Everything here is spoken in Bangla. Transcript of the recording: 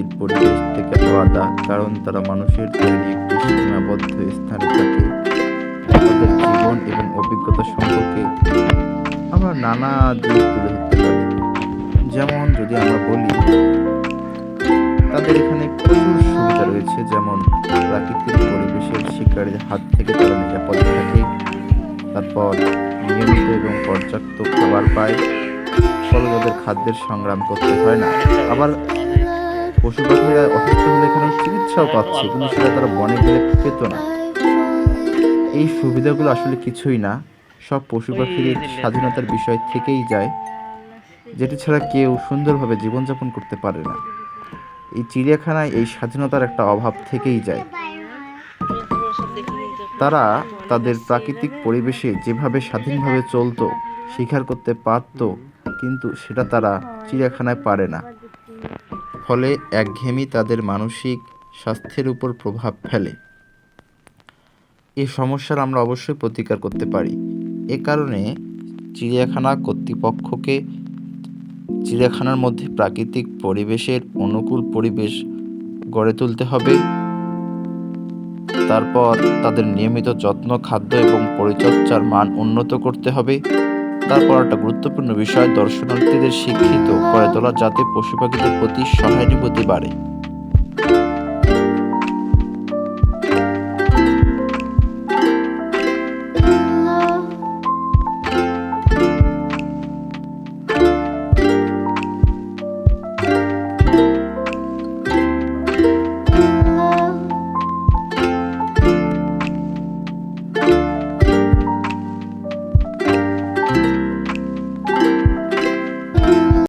প্রকৃতির পরিবেশ থেকে আলাদা, কারণ তারা মানুষের তৈরি একটি সীমাবদ্ধ স্থানে থাকে। তাদের জীবন এবং অভিজ্ঞতা সম্পর্কে আমরা নানা দিক তুলে ধরতে পারি। যেমন যদি আমরা বলি, তাদের এখানে প্রচুর সুবিধা রয়েছে, যেমন প্রাকৃতিক পরিবেশের শিকারীর হাত থেকে তারা নিরাপদে থাকে। তারপর নিয়মিত এবং পর্যাপ্ত খাবার পায়, ফলে তাদের খাদ্যের সংগ্রাম করতে হয় না। আবার পশু পাখিরা অসুস্থ হলে এখানে চিকিৎসাও পাচ্ছে, কিন্তু সেটা তারা বনে গেলে পেত না। এই সুবিধাগুলো আসলে কিছুই না, সব পশু পাখির স্বাধীনতার বিষয় থেকেই যায়, যেটি ছাড়া কেউ সুন্দরভাবে জীবনযাপন করতে পারে না। এই চিড়িয়াখানায় এই স্বাধীনতার একটা অভাব থেকেই যায়। তারা তাদের প্রাকৃতিক পরিবেশে যেভাবে স্বাধীনভাবে চলতো, শিকার করতে পারত, কিন্তু সেটা তারা চিড়িয়াখানায় পারে না। ফলে একঘেয়েমি তাদের মানসিক স্বাস্থ্যের উপর প্রভাব ফেলে। এই সমস্যার আমরা অবশ্যই প্রতিকার করতে পারি। এ কারণে চিড়িয়াখানা কর্তৃপক্ষকে চিড়িয়াখানার মধ্যে প্রাকৃতিক পরিবেশের অনুকূল পরিবেশ গড়ে তুলতে হবে। তারপর তাদের নিয়মিত যত্ন, খাদ্য এবং পরিচর্যার মান উন্নত করতে হবে। তারপর একটা গুরুত্বপূর্ণ বিষয়, দর্শনার্থীদের শিক্ষিত করে তোলা, যাতে পশু পাখিদের প্রতি সহানুভূতি বাড়ে।